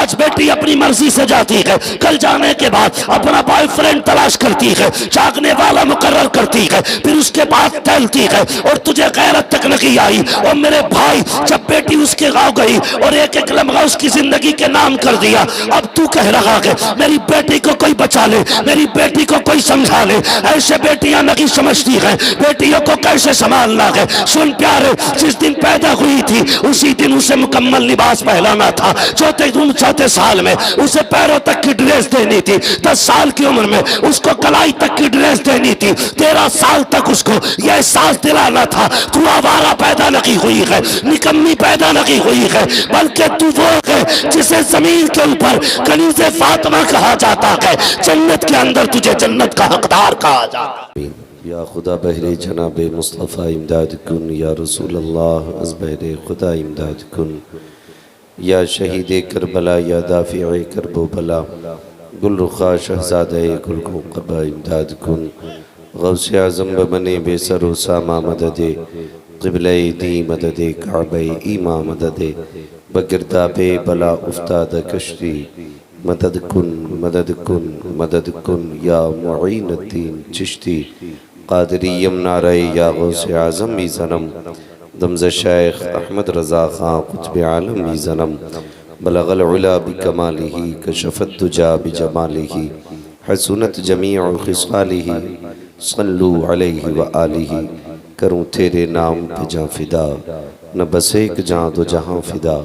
आज बेटी अपनी मर्जी से जाती है, कल जाने के बाद अपना बॉयफ्रेंड तलाश करती है, जागने वाला मुकर्रर करती है, फिर उसके बाद टहलती है और तुझे गैरत तक नहीं आई। और मेरे भाई, जब बेटी उसके गाँव गई और एक एक लम्हा उसकी जिंदगी के नाम कर दिया, अब तू कह रहा है मेरी बेटी को कोई बचा ले, मेरी बेटी को कोई समझा ले। ऐसे बेटियां नहीं समझती हैं बेटियों को कैसे संभालना है। सुन प्यारे, जिस दिन पैदा हुई थी उसी दिन उसे मुकम्मल लिबास पहनाना था। चौथे साल में उसे पैरों तक की ड्रेस देनी थी। 10 साल की उम्र में उसको कलाई तक की ड्रेस देनी थी। 13 साल तक उसको यह एहसास दिलाना था तू आवारा पैदा नहीं हुई है, निकम्मी पैदा नहीं हुई है, बल्कि तू वो है जिसे जमीन के ऊपर कनीज़े फातिमा कहा जाता है, जन्नत के अंदर तुझे जन्नत का हकदार कहा जाता है। या खुदा बहरे जनाब मुस्तफ़ा इमदाद कुन, या रसूल अल्लाह अज़ बहरे खुदा इमदाद कुन, या शहीद करबला, या दाफ़िए करबो बला, गुलरुखा शहज़ादे गुलक़बा इमदाद कुन, गौसे आज़म बने बेसरो सामा मददे, क़िबले दी मददे, काबे ईमा मददे, बगिरदाबे बला उफ्ताद कश्ती, मदद कुन मदद कुन मदद कुन, या मुईनुद्दीन चिश्ती क़ादरी यमनारे, या गौसे आज़म भी ज़नम, दमज़ शेख अहमद रज़ा ख़ां क़ुत्ब आलम भी ज़नम, बलगल उला बिकमालिही, कशफ़त दुजा बिजमालिही, हसनत जमीअ ख़िसालिही, सल्लु अलैहि व आलिही। करूँ तेरे नाम पे जाँ फ़िदा, न बस एक जाँ दो जहाँ फ़िदा,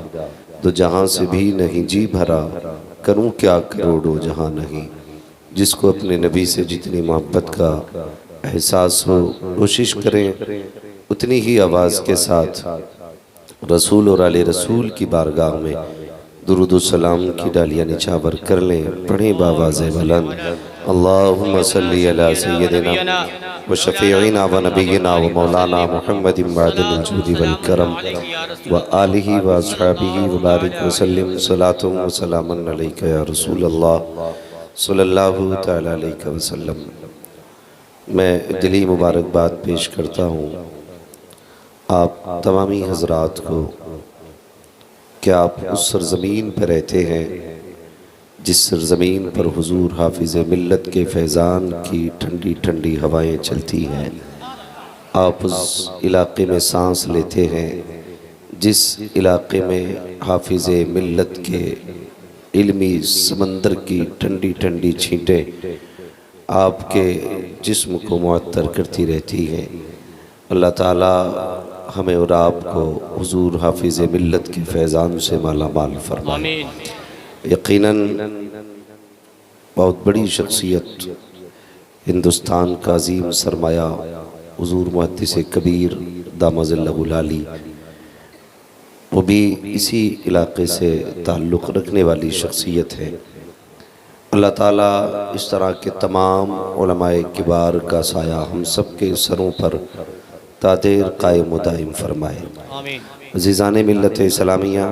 दो जहाँ से भी नहीं जी भरा, करूँ क्या करोड़ों जहाँ नहीं। जिसको अपने नबी से जितनी मोहब्बत का एहसास हो, कोशिश करें उतनी ही आवाज़ के साथ रसूल और आले रसूल की बारगाह में दुरूद सलाम की डालियाँ निछावर कर लें। पढ़ें बावाज़े बुलंद, अल्लाहुम्मा सल्ली अला सय्यदिना व शफ़ीइना व नबीना व मौलाना मुहम्मदिन मअदिल जूदी वल करम व आलिही व अस्हाबिही व बारिक व सल्लिम सलातुम व सलामन अलैका या रसूल अल्लाह सल्लल्लाहु तआला अलैहि वसल्लम। मैं दिली मुबारकबाद पेश करता हूँ आप तमामी हज़रात को कि आप उस सरज़मीन पर रहते हैं जिस सरज़मीन पर हुजूर हाफिज़ मिल्लत के फैज़ान की ठंडी ठंडी हवाएं चलती हैं। आप उस इलाक़े में सांस लेते हैं जिस इलाक़े में हाफिज़ मिल्लत के इल्मी समंदर की ठंडी ठंडी छींटें आपके जिस्म को मुअत्तर करती रहती हैं। अल्लाह ताला हमें और आपको हुजूर हाफिज़ मिल्लत के फैज़ान से माला माल फरमाए। यकीनन बहुत बड़ी शख्सियत, हिंदुस्तान का अज़ीम सरमाया हुजूर मुहद्दिस कबीर दामज़िल्लहुल आली, वो भी इसी इलाक़े से ताल्लुक़ रखने वाली शख्सियत है। अल्लाह ताला इस तरह के तमाम उलमाए किबार का साया हम सब के सरों पर तादेर कायम व दाइम फरमाए। अज़ीज़ान मिल्लत इस्लामिया,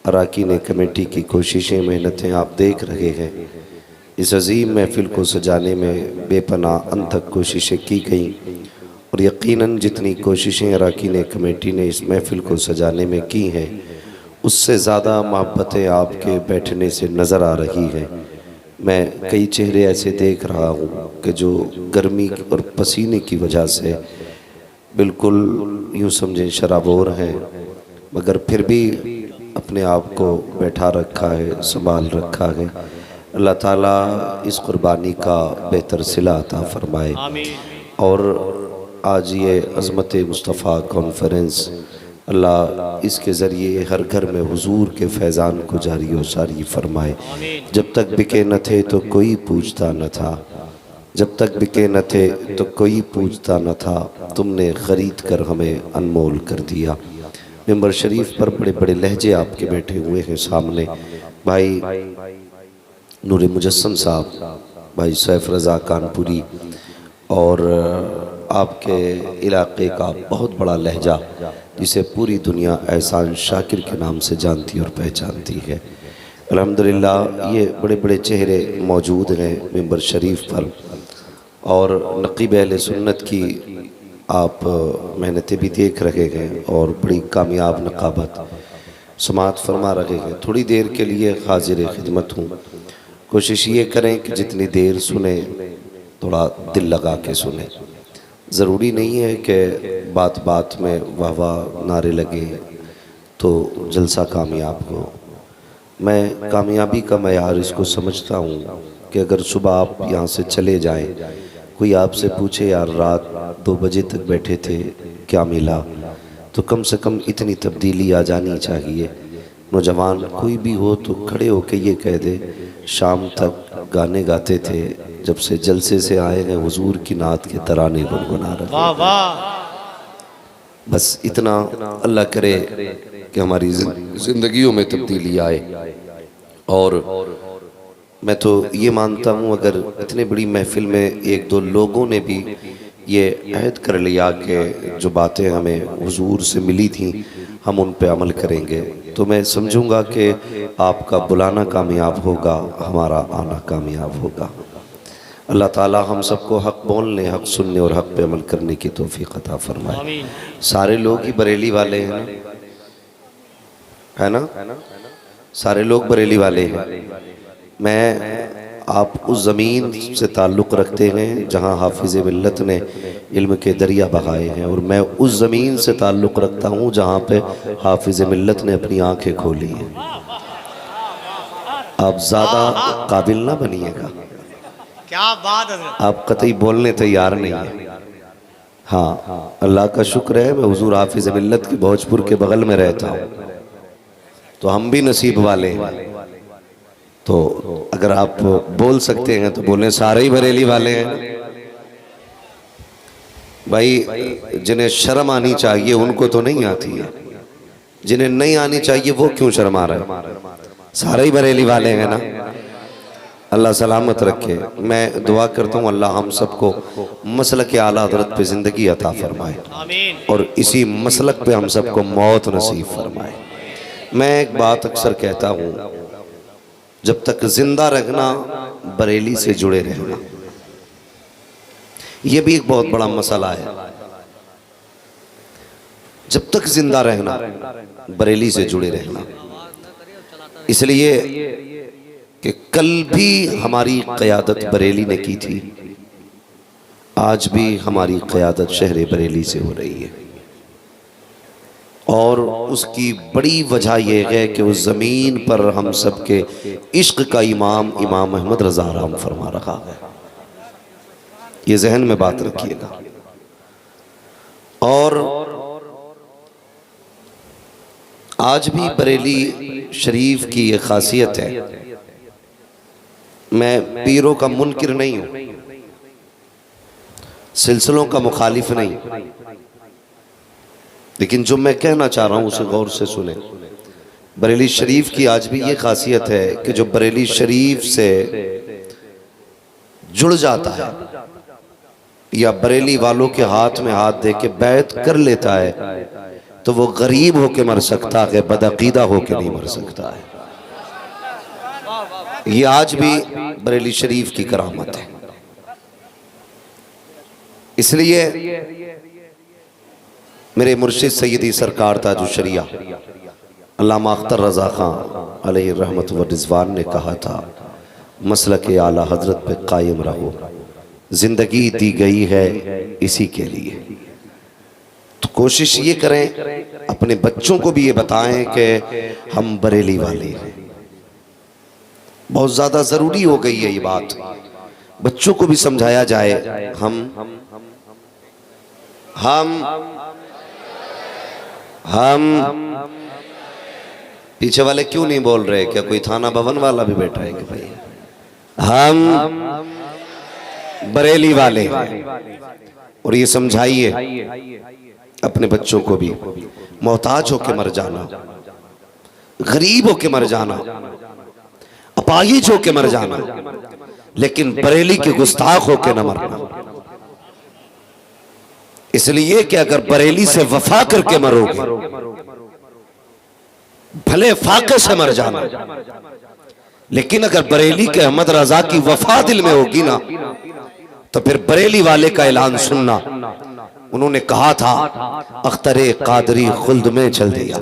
अरकान कमेटी की कोशिशें मेहनतें आप देख रहे हैं। इस अज़ीम महफ़िल को सजाने में बेपनाह अनथक कोशिशें की गईं और यकीनन जितनी कोशिशें अरकान कमेटी ने इस महफ़िल को सजाने में की हैं उससे ज़्यादा मोहब्बतें आपके बैठने से नज़र आ रही हैं। मैं कई चेहरे ऐसे देख रहा हूँ कि जो गर्मी और पसीने की वजह से बिल्कुल यूँ समझें शराबोर हैं, मगर फिर भी अपने आप को बैठा रखा है, संभाल रखा है। अल्लाह ताला इस कुर्बानी का बेहतर सिला अता फरमाए। और आज ये अज़मत मुस्तफ़ा कॉन्फ्रेंस अल्लाह इसके ज़रिए हर घर में हुजूर के फैज़ान को जारी व सारी फरमाए। जब तक बिके न थे तो कोई पूछता न था, जब तक बिके न थे तो कोई पूछता न था, तुमने ख़रीद कर हमें अनमोल कर दिया। मिंबर शरीफ पर बड़े बड़े लहजे आपके बैठे हुए हैं। सामने भाई नूर मुजस्सम साहब, भाई सैफ रज़ा कानपुरी और आपके इलाक़े का बहुत बड़ा लहजा जिसे पूरी दुनिया एहसान शाकिर के नाम से जानती और पहचानती है। अल्हम्दुलिल्लाह ये बड़े बड़े चेहरे मौजूद हैं मिंबर शरीफ पर और नक़ीब अहले सुन्नत की आप मेहनतें भी देख रहे हैं और बड़ी कामयाब नक़ाबत। समाअत फरमा रहे हैं। थोड़ी देर के लिए हाजिर खिदमत हूँ। कोशिश ये करें कि जितनी देर सुने थोड़ा दिल लगा के सुने। ज़रूरी नहीं है कि बात बात में वाह वाह नारे लगे तो जलसा कामयाब हो। मैं कामयाबी का मयार इसको समझता हूँ कि अगर सुबह आप यहाँ से चले जाएं, कोई आपसे पूछे यार रात 2 बजे तक बैठे थे क्या मिला, तो कम से कम इतनी तब्दीली आ जानी चाहिए। नौजवान कोई भी हो तो खड़े होके ये कह दे शाम तक गाने गाते थे, जब से जलसे से आए हैं हुजूर की नात के तराने गुनगुना रहे। वाह वाह। बस इतना अल्लाह करे कि हमारी जिंदगियों में तब्दीली आए। और मैं तो ये मानता हूँ अगर इतने बड़ी महफिल में एक दो लोगों ने भी ये अहद कर लिया कि जो बातें हमें हुजूर से मिली थी हम उन पे अमल करेंगे, तो मैं समझूंगा कि आपका बुलाना कामयाब होगा, हमारा आना कामयाब होगा। अल्लाह ताला हम सबको हक़ बोलने, हक़ सुनने और हक़ पे अमल करने की तौफीक अता फरमाए। सारे लोग ही बरेली वाले हैं, है ना? सारे लोग बरेली वाले हैं। मैं आप उस ज़मीन से ताल्लुक़ रखते हैं जहाँ हाफिज़ मिल्लत ने इल्म के दरिया बहाए हैं, और मैं उस ज़मीन से ताल्लुक़ रखता हूँ जहाँ पे हाफिज़ मिल्लत ने अपनी आँखें खोली हैं। आप ज़्यादा काबिल ना बनिएगा, क्या बात है। आप कतई बोलने तैयार नहीं है। हाँ, अल्लाह का शुक्र है मैं हुजूर हाफिज़ मिल्लत के भोजपुर के बगल में रहता हूँ, तो हम भी नसीब वाले हैं। तो अगर आप बोल सकते हैं तो बोलें सारे ही बरेली वाले हैं भाई। जिन्हें शर्म आनी चाहिए उनको तो नहीं आती है, जिन्हें नहीं आनी चाहिए वो क्यों शर्मा रहे हैं? सारे ही बरेली वाले हैं ना। अल्लाह सलामत रखे। मैं दुआ करता हूँ अल्लाह हम सबको मसलक आला हज़रत पे ज़िंदगी अता फरमाए और इसी मसलक पे हम सबको मौत नसीब फरमाए। मैं एक बात अक्सर कहता हूँ, जब तक जिंदा रहना बरेली से जुड़े रहना, यह भी एक बहुत बड़ा मसला है। जब तक जिंदा रहना बरेली से जुड़े रहना, इसलिए कि कल भी हमारी क़यादत बरेली ने की थी, आज भी हमारी क़यादत शहर बरेली से हो रही है। और उसकी बड़ी वजह यह है कि उस ज़मीन पर हम सब के इश्क का इमाम इमाम अहमद रज़ा राम फरमा रखा है। ये जहन में बात रखिएगा। और आज भी बरेली शरीफ की ये खासियत है, मैं पीरों का मुनकिर नहीं हूँ, सिलसिलों का मुखालिफ नहीं, लेकिन जो मैं कहना चाह रहा हूँ उसे गौर से सुने। बरेली शरीफ की आज भी ये खासियत है कि जो बरेली शरीफ से जुड़ जाता है या बरेली वालों के हाथ में हाथ दे के बैत कर लेता है, तो वो गरीब होके मर सकता है, बदअकीदा होके नहीं मर सकता है। ये आज भी बरेली शरीफ की करामत है। इसलिए मेरे मुर्शिद सैयदी सरकार ताजुल शरिया अल्लामा अख्तर रज़ा खां अलैहि रहमत व रिज़वान ने कहा था, मसलक आला हज़रत पे कायम रहो, ज़िंदगी दी गई है इसी के लिए। तो कोशिश ये करें अपने बच्चों को भी ये बताएं कि हम बरेली वाले हैं। बहुत ज़्यादा ज़रूरी हो गई है ये बात, बच्चों को भी समझाया जाए। हम पीछे वाले क्यों नहीं बोल रहे? क्या कोई थाना भवन वाला भी बैठा है कि भाई हम बरेली वाले हैं? और ये समझाइए अपने बच्चों को भी, मोहताज होके मर जाना, गरीब होके मर जाना, अपाहिज होके मर जाना, लेकिन बरेली के गुस्ताख होके न मरना। इसलिए कि अगर बरेली से वफा करके मरोगे, भले फाके से मर जाना, लेकिन अगर बरेली के अहमद रजा की वफा दिल में होगी ना, तो फिर बरेली वाले का ऐलान सुनना। उन्होंने कहा था अख्तरे कादरी खुल्द में चल दिया।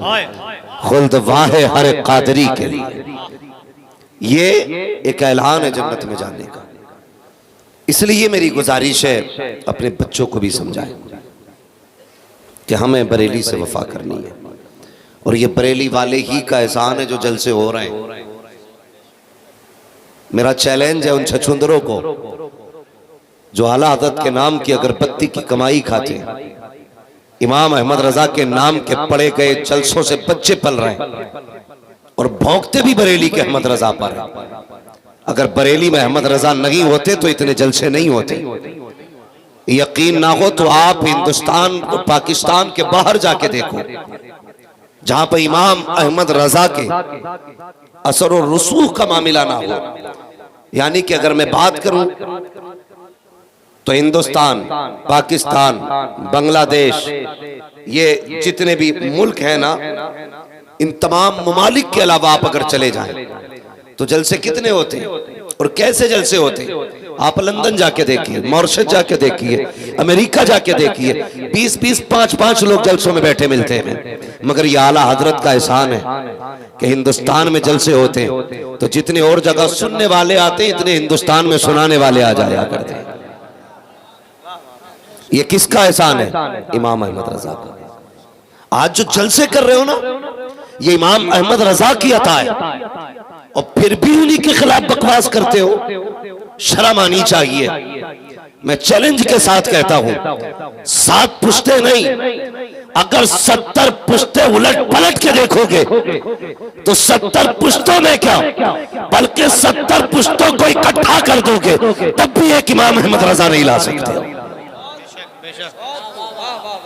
खुल्द वाहे हर कादरी के लिए। ये एक ऐलान है जन्नत में जाने का। इसलिए मेरी गुजारिश है अपने बच्चों को भी समझाएं कि हमें बरेली से वफा करनी है, और ये बरेली वाले ही का एहसान है जो जलसे हो रहे हैं। मेरा चैलेंज है उन छछुंदरों को जो आला हज़रत के नाम की अगरबत्ती की कमाई खाते, इमाम अहमद रजा के नाम के पड़े गए जलसों से बच्चे पल रहे हैं और भौंकते भी बरेली के अहमद रजा पर हैं। अगर बरेली में अहमद रजा नहीं होते तो इतने जलसे नहीं होते। यकीन ना हो तो आप हिंदुस्तान और पाकिस्तान के बाहर जाके देखो, जहां पर इमाम अहमद रजा के असर और रसूख का मामला ना हो। यानी कि अगर मैं बात करूं तो हिंदुस्तान, पाकिस्तान, बांग्लादेश, ये जितने भी मुल्क हैं ना, इन तमाम ममालिक के अलावा आप अगर चले जाएं तो जलसे कितने होते हैं और कैसे जलसे होते हैं। आप लंदन जाके देखिए, मॉरिशस जाके देखिए, अमेरिका जाके देखिए, 20-20, 5-5 लोग जलसों में बैठे मिलते हैं। मगर ये आला हजरत का एहसान है कि हिंदुस्तान में जलसे होते हैं तो जितने और जगह सुनने वाले आते हैं इतने हिंदुस्तान में सुनाने वाले आ जाया करते हैं। ये किसका एहसान है? इमाम अहमद रजा का। आज जो जलसे कर रहे हो ना, ये इमाम अहमद रजा की अता है, और फिर भी उन्हीं के खिलाफ बकवास करते हो। शर्म आनी चाहिए। मैं चैलेंज के साथ कहता हूं, 7 पुश्ते नहीं, अगर 70 पुश्ते उलट पलट के देखोगे तो 70 पुश्तों में क्या, बल्कि 70 पुश्तों को इकट्ठा कर दोगे तब भी एक इमाम अहमद रजा नहीं ला सकते।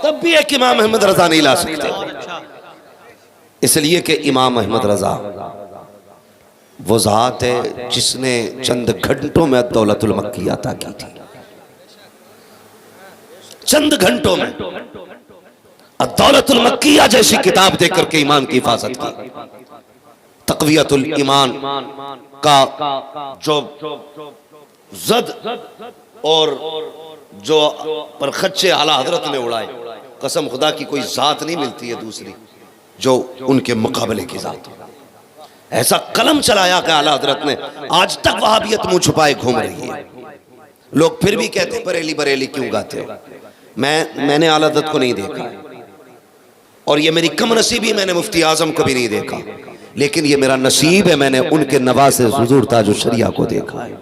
तब भी एक इमाम अहमद रजा नहीं ला सकते। इसलिए कि इमाम अहमद रजा वो जात है जिसने चंद घंटों में दौलतुल मक्की अता की थी। चंद घंटों में दौलतुल मक्किया जैसी किताब देकर के ईमान की हिफाजत की। तक़वियतुल ईमान का जो जद और जो पर खच्चे आला हजरत ने उड़ाए, कसम खुदा की कोई जात नहीं मिलती है दूसरी जो उनके मुकाबले की जात हो। ऐसा कलम चलाया कि आला हजरत ने, आज तक वहाबियत मुंह छुपाए घूम रही है। लोग फिर भी कहते हैं बरेली बरेली क्यों गाते हो। मैंने आला हजरत को नहीं देखा, और ये मेरी कम नसीबी, मैंने मुफ्ती आजम को भी नहीं देखा, लेकिन ये मेरा नसीब है, मैंने उनके नवासे हुजूर ताजुल शरिया को देखा है।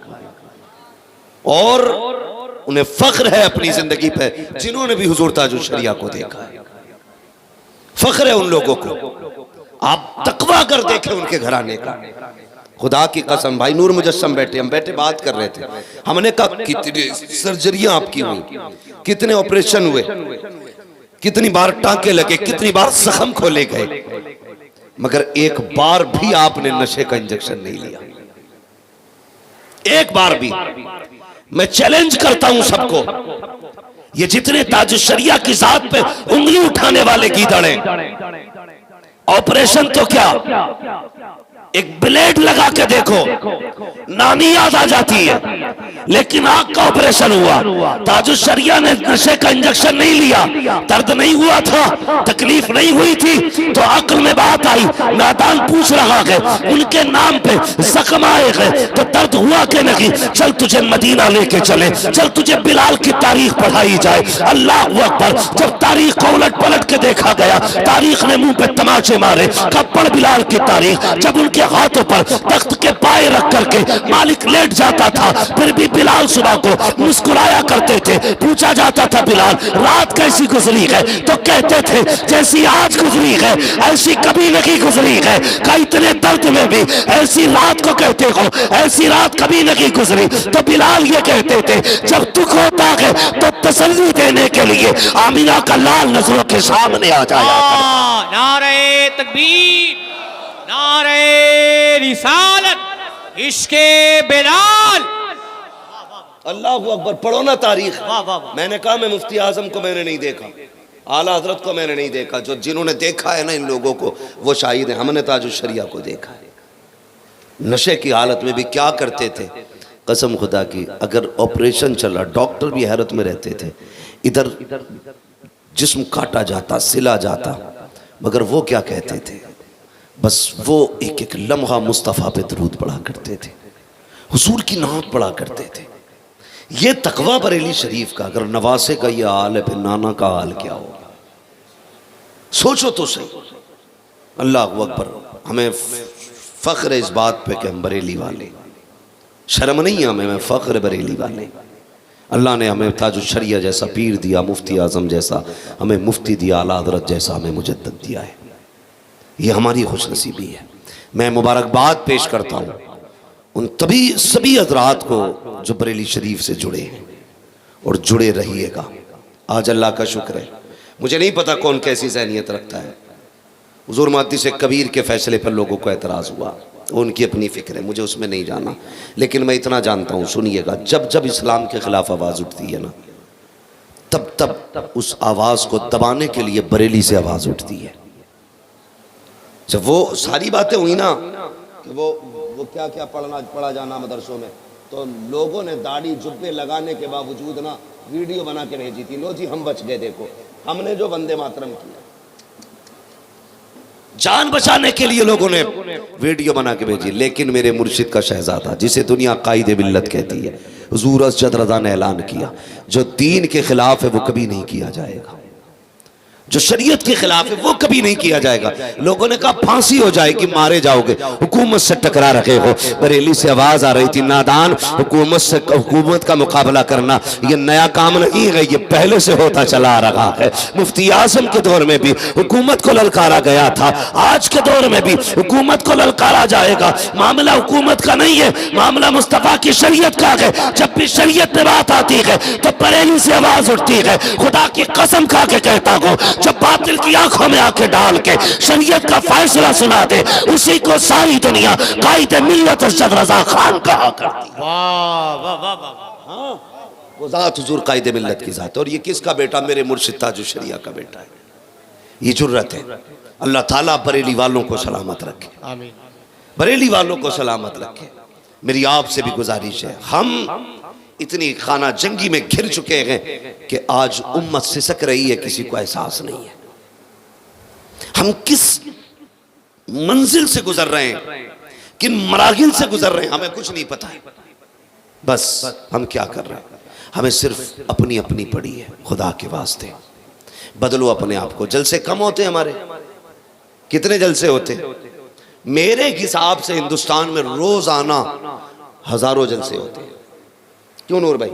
और उन्हें फख्र है अपनी जिंदगी पे जिन्होंने भी हुजूर ताजुल शरिया को देखा है। फख्र है उन लोगों को। आप तकवा कर देखें उनके घराने का। खुदा की कसम, भाई नूर मुजस्सम बैठे, हम बैठे बात कर रहे थे, हमने कहा कितनी सर्जरियां आपकी हुई, कितने ऑपरेशन हुए, कितनी बार टांके लगे, कितनी बार जख्म खोले गए, मगर एक बार भी आपने नशे का इंजेक्शन नहीं लिया। एक बार भी। मैं चैलेंज करता हूं सबको, ये जितने ताजुल शरिया की जात पे उंगली उठाने वाले गीदड़ हैं, ऑपरेशन तो क्या, एक ब्लेड लगा के देखो, नानी याद आ जाती है, लेकिन आंख का ऑपरेशन हुआ, ताजुल शरिया ने नशे का इंजेक्शन नहीं लिया, दर्द नहीं हुआ था, तकलीफ नहीं हुई थी, तो अक्ल में बात आई, नादान पूछ रहा है, उनके नाम पे जख्म आए गए तो दर्द हुआ कि नहीं, चल तुझे मदीना लेके चले, चल तुझे बिलाल की तारीख पढ़ाई जाए। अल्लाह अकबर। जब तारीख को उलट पलट के देखा गया, तारीख ने मुंह पे तमाचे मारे, कपड़ बिलाल की तारीख, जब उनके हाथों पर तख्त के पाए रख करके मालिक लेट जाता था, फिर भी बिलाल सुबह को मुस्कुराया करते थे। पूछा जाता था बिलाल रात कैसी गुजरी है, तो कहते थे जैसी आज गुजरी है ऐसी कभी नहीं गुजरी है। का इतने दर्द में भी ऐसी रात को कहते हो, ऐसी रात कभी नहीं गुजरी। तो बिलाल ये कहते थे जब दुख होता है तो तसल्ली देने के लिए आमिना का लाल नजरों के सामने आ जाया। नारे तकबीर, नारे रिसालत, इश्के बिलाल। अल्लाह अकबर। पढ़ो ना तारीख। वाह वाह वाह। मैंने कहा मैं मुफ्ती आजम को मैंने नहीं देखा, आला हजरत को मैंने नहीं देखा, जो जिन्होंने देखा है ना इन लोगों को वो शाहिद है। हमने ताजुल शरिया को देखा है, नशे की हालत में भी क्या करते थे, कसम खुदा की। अगर ऑपरेशन चला, डॉक्टर भी हैरत में रहते थे, इधर जिस्म काटा जाता, सिला जाता, मगर वो क्या कहते थे, बस वो एक एक लम्हा मुस्तफ़ा पे दरूद पढ़ा करते थे, हुजूर की नात पढ़ा करते थे। ये तकवा बरेली शरीफ का अगर नवासे का ये हाल है, फिर नाना का हाल क्या होगा? सोचो तो सही। अल्लाह अकबर। हमें फ़ख्र इस बात पे कि हम बरेली वाले, शर्म नहीं है हमें फ़ख्र बरेली वाले। अल्लाह ने हमें ताजुल शरिया जैसा पीर दिया, मुफ्ती आज़म जैसा हमें मुफ्ती दिया, आला हज़रत जैसा हमें मुजद्दद दिया है। ये हमारी खुशनसीबी है। मैं मुबारकबाद पेश करता हूँ उन सभी हज़रात को जो बरेली शरीफ से जुड़े हैं और जुड़े रहिएगा। आज अल्लाह का शुक्र है, मुझे नहीं पता कौन कैसी ज़हनियत रखता है। हुज़ूर मुहद्दिस कबीर के फ़ैसले पर लोगों को एतराज़ हुआ, उनकी अपनी फ़िक्र है, मुझे उसमें नहीं जाना। लेकिन मैं इतना जानता हूँ, सुनिएगा, जब जब इस्लाम के ख़िलाफ़ आवाज़ उठती है ना, तब तब उस आवाज़ को दबाने के लिए बरेली से आवाज़ उठती है। जब वो सारी बातें हुई ना कि वो क्या क्या पढ़ा जाना मदरसों में, तो लोगों ने दाढ़ी जुब्बे लगाने के बावजूद ना वीडियो बना के भेजी थी, लो जी हम बच गए, देखो हमने जो वंदे मातरम किया। जान बचाने के लिए लोगों ने वीडियो बना के भेजी। लेकिन मेरे मुर्शिद का शहजादा, जिसे दुनिया कायदे मिल्लत कहती है, हुजूर अरशद रज़ा ने ऐलान किया, जो दीन के खिलाफ है वो कभी नहीं किया जाएगा, जो शरीयत के खिलाफ है वो कभी नहीं किया जाएगा। लोगों ने कहा फांसी हो जाएगी, मारे जाओगे, हुकूमत से टकरा रहे हो। बरेली से आवाज आ रही थी, नादान, हुकूमत का मुकाबला करना ये नया काम नहीं है, ये पहले से होता चला आ रहा है। मुफ्ती आज़म के दौर में भी हुकूमत को ललकारा गया था, आज के दौर में भी हुकूमत को ललकारा जाएगा। मामला हुकूमत का नहीं है, मामला मुस्तफा की शरीयत का है। जब भी शरीयत में बात आती है तो बरेली से आवाज उठती है। खुदा की कसम खा के कहता हूँ, जब बातिल की आंखों में आंखें डाल के शरीयत का फैसला सुना दे, उसी को सारी दुनिया कायदे मिल्लत अरशद रज़ा खान कहा करती है। वाह वाह वाह वाह। हाँ, वो जात हुजूर कायदे मिल्लत की जात है। और ये किसका बेटा? मेरे मुर्शिद ताजुल शरिया का बेटा है। ये जुर्रत है। अल्लाह ताला बरेली वालों को सलामत रखे, आमीन। बरेली वालों को सलामत रखे। मेरी आपसे भी गुजारिश है, हम इतनी खाना जंगी में घिर चुके हैं कि आज उम्मत सिसक रही है, किसी को एहसास नहीं है। हम किस मंजिल से गुजर रहे हैं, किन मराहिल से गुजर रहे हैं, हमें कुछ नहीं पता है। बस हम क्या कर रहे हैं, हमें सिर्फ अपनी अपनी पड़ी है। खुदा के वास्ते बदलो अपने आप को। जलसे कम होते हमारे, कितने जलसे होते? मेरे हिसाब से हिंदुस्तान में रोजाना हजारों जलसे होते हैं। क्यों नूर भाई?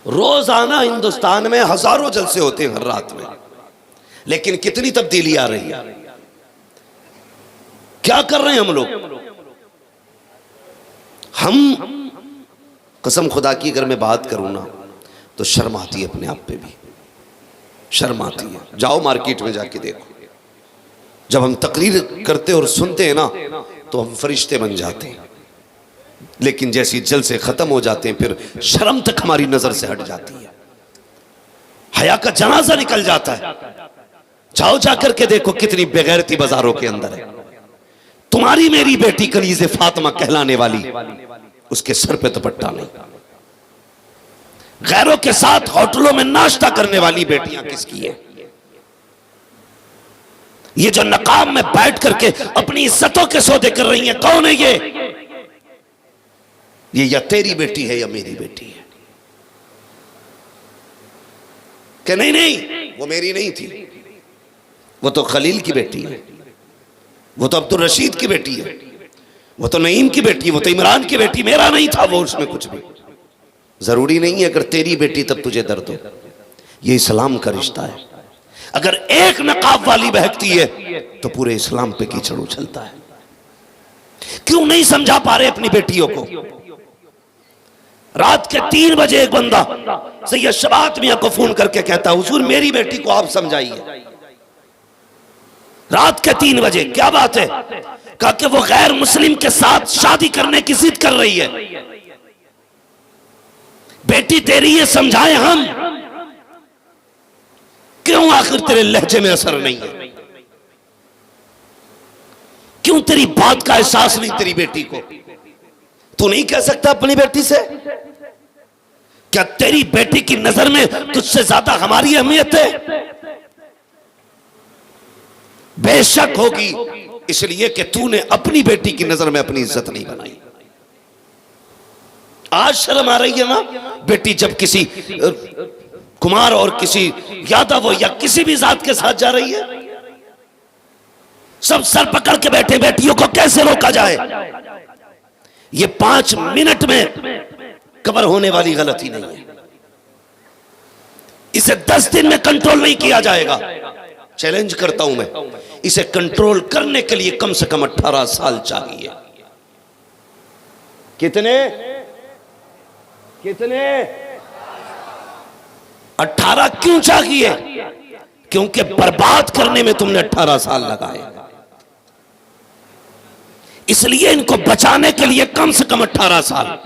रोजाना हिंदुस्तान में हजारों जलसे होते हैं हर रात में। लेकिन कितनी तब्दीली आ रही है? क्या कर रहे हैं हम लोग? हम कसम खुदा की अगर मैं बात करूं ना तो शर्म आती है, अपने आप पे भी शर्म आती है। जाओ मार्केट में जाके देखो, जब हम तकरीर करते और सुनते हैं ना तो हम फरिश्ते बन जाते हैं, लेकिन जैसी जलसे खत्म हो जाते हैं फिर शर्म तक हमारी नजर से हट जाती है, हया का जनाजा निकल जाता है। जाओ जाकर के देखो कितनी बेगैरती बाजारों के अंदर है। तुम्हारी मेरी बेटी कलीज़े फातिमा कहलाने वाली, उसके सर पे दुपट्टा नहीं। गैरों के साथ होटलों में नाश्ता करने वाली बेटियां किसकी है? ये जो नकाब में बैठ करके अपनी इज्जतों के सौदे कर रही हैं, कौन है ये? या तेरी बेटी है या मेरी बेटी है? कि नहीं नहीं वो मेरी नहीं थी, वो तो खलील की बेटी है, वो तो अब्दुल रशीद की बेटी है, वो तो नईम की बेटी है, वो तो इमरान की बेटी, मेरा नहीं था वो, उसमें कुछ भी जरूरी नहीं है। अगर तेरी बेटी तब तुझे दर्द हो, ये इस्लाम का रिश्ता है। अगर एक नकाब वाली बहकती है तो पूरे इस्लाम पे कीचड़ उछलता है। क्यों नहीं समझा पा रहे अपनी बेटियों को? रात के 3 बजे एक बंदा सैयद शबात मियां को फोन करके कहता, हुजूर मेरी बेटी को आप समझाइए। रात के 3 बजे, क्या बात है? कहा कि वो गैर मुस्लिम के साथ शादी करने की जिद कर रही है। बेटी तेरी ये समझाए हम, क्यों आखिर तेरे लहजे में असर नहीं है? क्यों तेरी बात का एहसास नहीं तेरी बेटी को? तू नहीं कह सकता अपनी बेटी से? क्या तेरी बेटी की नजर में तुझसे ज्यादा हमारी अहमियत है? बेशक होगी, इसलिए कि तूने अपनी बेटी की नजर में अपनी इज्जत नहीं बनाई। आज शर्म आ रही है ना बेटी जब किसी कुमार और किसी यादव हो या किसी भी जात के साथ जा रही है, सब सर पकड़ के बैठे, बेटियों को कैसे रोका जाए। ये 5 मिनट में कवर होने वाली गलती नहीं है, इसे 10 दिन में कंट्रोल नहीं किया जाएगा। चैलेंज करता हूं मैं, इसे कंट्रोल करने के लिए कम से कम 18 साल चाहिए। कितने 18 क्यों चाहिए? क्योंकि बर्बाद करने में तुमने 18 साल लगाए, इसलिए इनको बचाने के लिए कम से कम 18 साल।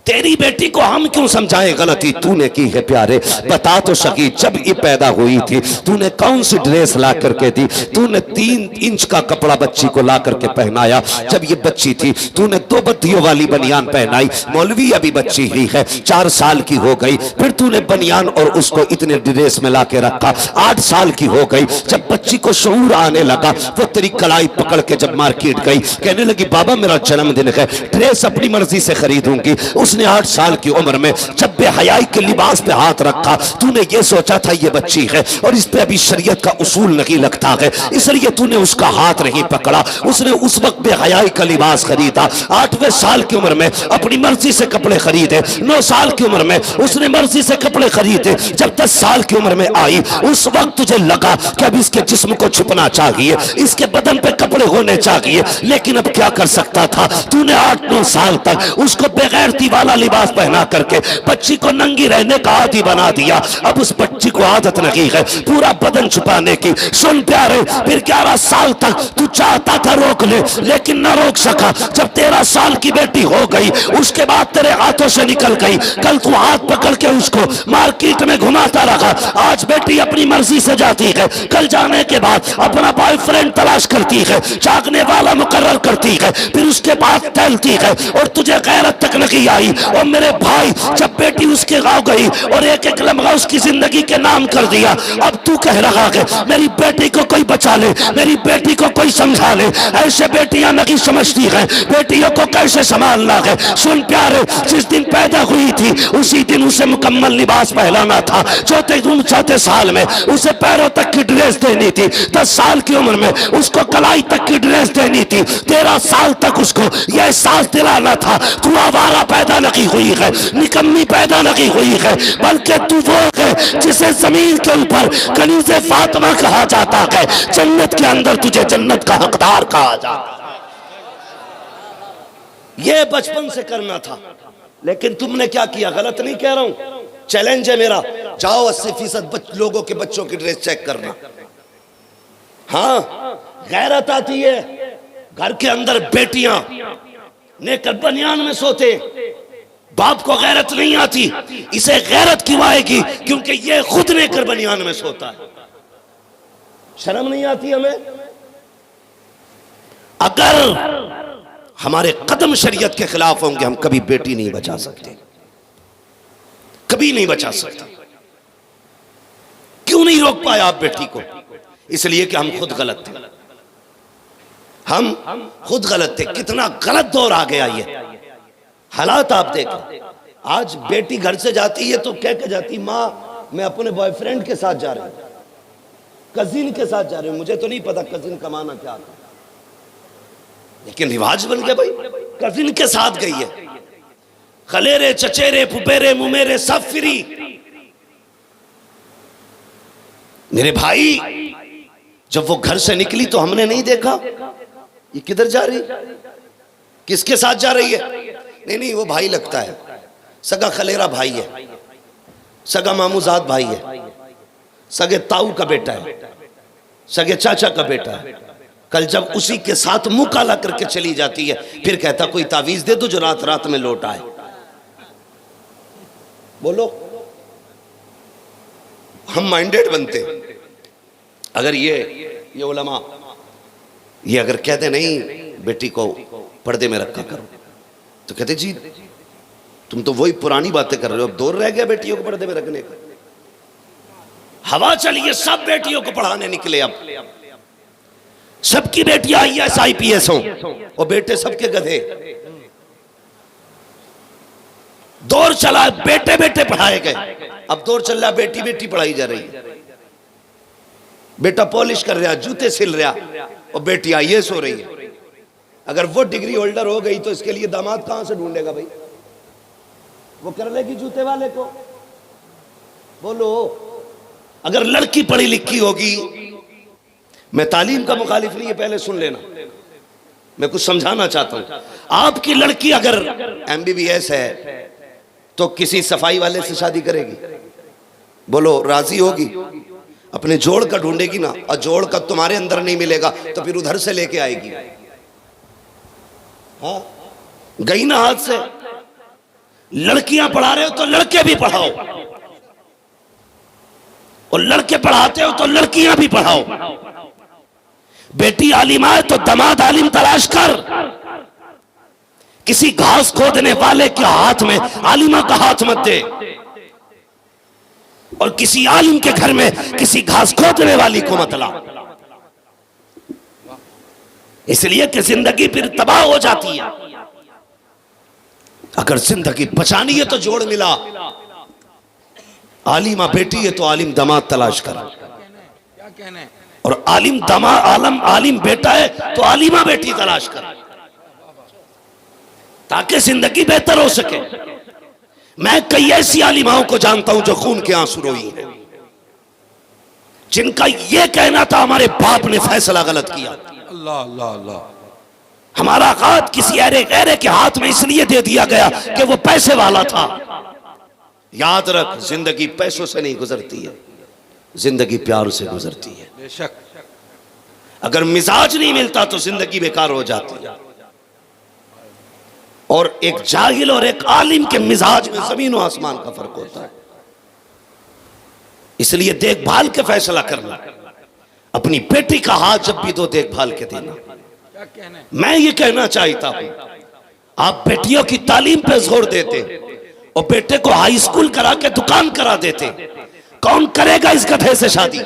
तेरी बेटी को हम क्यों समझाएं गलती तूने की है प्यारे, बता तो सकी जब ये पैदा हुई थी तूने कौन सी ड्रेस ला करके दी? तूने 3 इंच का कपड़ा बच्ची को ला करके पहनाया। जब ये बच्ची थी तूने 2 बत्तियों वाली बनियान पहनाई। मौलवी अभी बच्ची ही है, 4 साल की हो गई, फिर तूने बनियान और उसको इतने ड्रेस में ला के रखा। 8 साल की हो गई, जब बच्ची को शऊर आने लगा वो तेरी कलाई पकड़ के जब मार्केट गई, कहने लगी बाबा मेरा जन्मदिन है, ड्रेस अपनी मर्जी से खरीदूंगी। उसने 8 साल की उम्र में जब बेहयाई के लिबास पे हाथ रखा, तूने ये सोचा था ये बच्ची है और इस पे अभी शरीयत का उसूल नहीं लगता है, इसलिए तूने उसका हाथ नहीं पकड़ा। उसने उस वक्त बेहयाई का लिबास खरीदा। 8वें साल की उम्र में अपनी मर्जी से कपड़े खरीदे। 9 साल की उम्र में उसने मर्जी से कपड़े खरीदे। जब 10 साल की उम्र में आई उस वक्त तुझे लगा कि अब इसके जिस्म को छुपना चाहिए, इसके बदन पे कपड़े होने चाहिए, लेकिन अब क्या कर सकता था? तूने 8-9 साल तक उसको बेगैरती वाला लिबास पहना करके बच्ची को नंगी रहने का आदी बना दिया। अब उस बच्ची को आदत नहीं है पूरा बदन छुपाने की। सुन प्यारे, फिर 11 साल तक तू चाहता था रोक ले, लेकिन न रोक सका। जब 13 साल की बेटी हो गई उसके बाद तेरे हाथों से निकल गई। कल तू हाथ पकड़ के उसको मार्केट में घुमाता रहा। आज बेटी अपनी मर्जी से जाती है, कल जाने के बाद अपना बॉयफ्रेंड तलाश करती है, जागने वाला मुकर्रर करती है, फिर उसके बाद टहलती है और तुझे गैरत तक नहीं आई। और मेरे भाई, जब बेटी उसके गांव गई और एक लम्हा उसकी जिंदगी के नाम कर दिया, अब तू कह रहा है मेरी बेटी को कोई बचा ले, मेरी बेटी को कोई समझा ले। ऐसे बेटियां नहीं समझती हैं बेटियों को कैसे संभालना है। सुन प्यारे, जिस दिन पैदा हुई थी उसी दिन उसे मुकम्मल लिबास पहनाना था। चौथे साल में उसे पैरों तक की ड्रेस देनी थी। 10 साल की उम्र में उसको कलाई तक की ड्रेस देनी थी। 13 साल तक उसको यह एहसास दिलाना था तू आवारा पैदा नहीं हुई है, निकम्मी पैदा नहीं हुई है, बल्कि तू वो है जिसे जमीन के ऊपर कनीज़े फातिमा कहा जाता है, जन्नत के अंदर तुझे जन्नत का हकदार कहा जाता है। ये बचपन से करना था, लेकिन तुमने क्या किया? गलत नहीं कह रहा हूं, चैलेंज है मेरा। जाओ 80% लोगों के बच्चों की ड्रेस चेक करना। हाँ, गैरत आती है। घर के अंदर बेटियां नेकर बनियान में सोते, बाप को गैरत नहीं आती। इसे गैरत क्यों आएगी? क्योंकि ये खुद नेकर बनियान में सोता है। शर्म नहीं आती हमें? अगर हमारे कदम शरीयत के खिलाफ होंगे हम कभी बेटी नहीं बचा सकते, कभी नहीं बचा सकते। क्यों नहीं रोक पाए आप बेटी को? इसलिए कि हम खुद गलत थे, हम खुद गलत थे। कितना गलत दौर आ गया ये। हालात आप देखें, आज बेटी घर से जाती है तो कह के जाती, माँ मैं अपने बॉयफ्रेंड के साथ जा रही हूं, कजिन के साथ जा रही हूं। मुझे तो नहीं पता कजिन का माना क्या था, लेकिन रिवाज बन गया भाई, कजिन के साथ गई है। खलेरे चचेरे फुफेरे मुमेरे सब फ्री। मेरे भाई, जब वो घर से निकली तो हमने नहीं देखा ये किधर जा रही, किसके साथ जा रही है। नहीं, वो भाई लगता है, सगा खलेरा भाई है, सगा मामूजाद भाई है, सगे ताऊ का बेटा है, सगे चाचा का बेटा है। कल जब उसी के साथ मुंह काला करके चली जाती है, फिर कहता कोई तावीज दे दो जो रात रात में लौट आए। बोलो, हम माइंडेड बनते। अगर ये उलमा ये अगर कहते नहीं बेटी को पर्दे में रखा करो, तो कहते जी तुम तो वही पुरानी बातें कर रहे हो, अब दौर रह गया बेटियों को पर्दे में रखने का। हवा चलिए, सब बेटियों को पढ़ाने निकले। अब सबकी बेटियां IAS IPS हों और बेटे सबके गधे। दौर चला बेटे बेटे पढ़ाए गए, अब दौर चल रहा बेटी बेटी पढ़ाई जा रही है। बेटा पॉलिश कर रहा, जूते सिल रहा और बेटी IAS हो रही है। अगर वो डिग्री होल्डर हो गई तो इसके लिए दामाद कहां से ढूंढेगा भाई? वो कर लेगी जूते वाले को? बोलो। अगर लड़की पढ़ी लिखी होगी, मैं तालीम का मुखालिफ नहीं है, पहले सुन लेना, मैं कुछ समझाना चाहता हूं। आपकी लड़की अगर MBBS है तो किसी सफाई वाले से शादी करेगी? बोलो, राजी होगी? अपने जोड़ का ढूंढेगी ना, और जोड़ का तुम्हारे अंदर नहीं मिलेगा तो फिर उधर से लेके आएगी। हाँ, गई ना हाथ से। लड़कियां पढ़ा रहे हो तो लड़के भी पढ़ाओ, और लड़के पढ़ाते हो तो लड़कियां भी पढ़ाओ। बेटी आलिमा है तो दमाद आलिम तलाश कर। किसी घास खोदने वाले के हाथ में आलिमा का हाथ मत दे, और किसी आलिम के घर में किसी घास खोदने वाली को मत ला, इसलिए कि जिंदगी फिर तबाह हो जाती है। अगर जिंदगी बचानी है तो जोड़ मिला। आलिमा बेटी है तो आलिम दमाद तलाश कर, क्या कहने? और आलिम दमाद आलिम बेटा है तो आलिमा बेटी तलाश कर, ताकि जिंदगी बेहतर हो सके। मैं कई ऐसी आलिमाओं को जानता हूं जो खून के आंसू रोई हैं, जिनका यह कहना था हमारे बाप ने फैसला गलत किया। अल्लाह अल्लाह अल्लाह। हमारा हाथ किसी अरे गहरे के हाथ में इसलिए दे दिया गया कि वो पैसे वाला था। याद रख, जिंदगी पैसों से नहीं गुजरती है, जिंदगी प्यार से गुजरती है। बेशक। अगर मिजाज नहीं मिलता तो जिंदगी बेकार हो जाती है। और एक जाहिल और एक आलिम के मिजाज में जमीन और आसमान का फर्क होता है। इसलिए देखभाल के फैसला करना। अपनी बेटी का हाथ जब भी दो, देखभाल के देना। क्या कहने? मैं ये कहना चाहता हूं, आप बेटियों की तालीम पे जोर देते और बेटे को हाई स्कूल करा के दुकान करा देते, कौन करेगा इस गधे से शादी?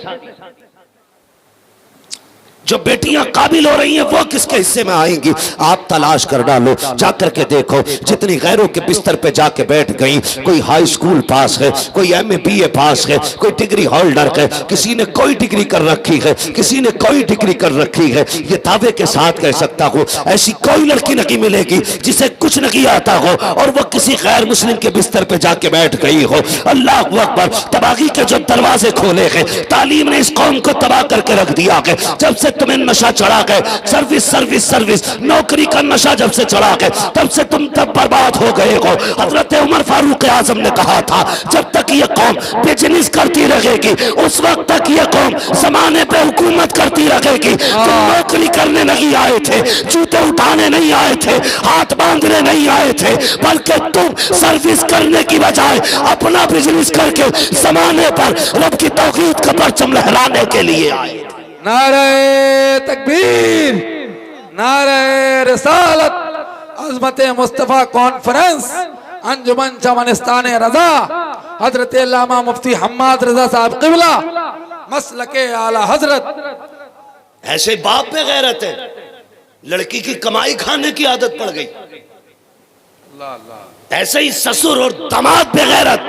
जो बेटियां काबिल हो रही हैं वो किसके हिस्से में आएंगी? आप तलाश कर डालो, जाकर के देखो। जितनी गैरों के बिस्तर पे जाके बैठ गई, कोई हाई स्कूल पास है, कोई MA BA पास है, कोई डिग्री होल्डर है, किसी ने कोई डिग्री कर रखी है, किसी ने कोई डिग्री कर रखी है। ये दावे के साथ कह सकता हूं, ऐसी कोई लड़की नहीं मिलेगी जिसे कुछ नहीं आता हो और वो किसी गैर मुस्लिम के बिस्तर पे जाके बैठ गई हो। अल्लाह अकबर। तबाही के जो दरवाजे खोले हैं, तालीम ने इस कौम को तबाह करके रख दिया है। जब से तुम्हें नशा चढ़ा गए, सर्विस सर्विस सर्विस, नौकरी का नशा जब से चढ़ा गए, तब से तुम तब बर्बाद हो गए हो। हजरत उमर फारूक आजम ने कहा था, जब तक ये कौम बिजनेस करती रहेगी उस वक्त तक ये कौम जमाने पे हुकूमत करती रहेगी। तुम नौकरी करने नहीं आए थे, जूते उठाने नहीं आए थे, हाथ बांधने नहीं आए थे, बल्कि तुम सर्विस करने की बजाय अपना बिजनेस करके जमाने पर रब की तौहीद का परचम लहराने के लिए आए। नारे तकबीर, नारे रिसालत, अज़मत मुस्तफ़ा कॉन्फ्रेंस, अंजुमन चमनिस्तान रजा, हजरत अल्लामा मुफ्ती हम्माद रजा साहब क़िबला, मसलके आला हजरत। ऐसे बाप में गैरत है, लड़की की कमाई खाने की आदत पड़ गई। ऐसे ही ससुर और दामाद पे गैरत,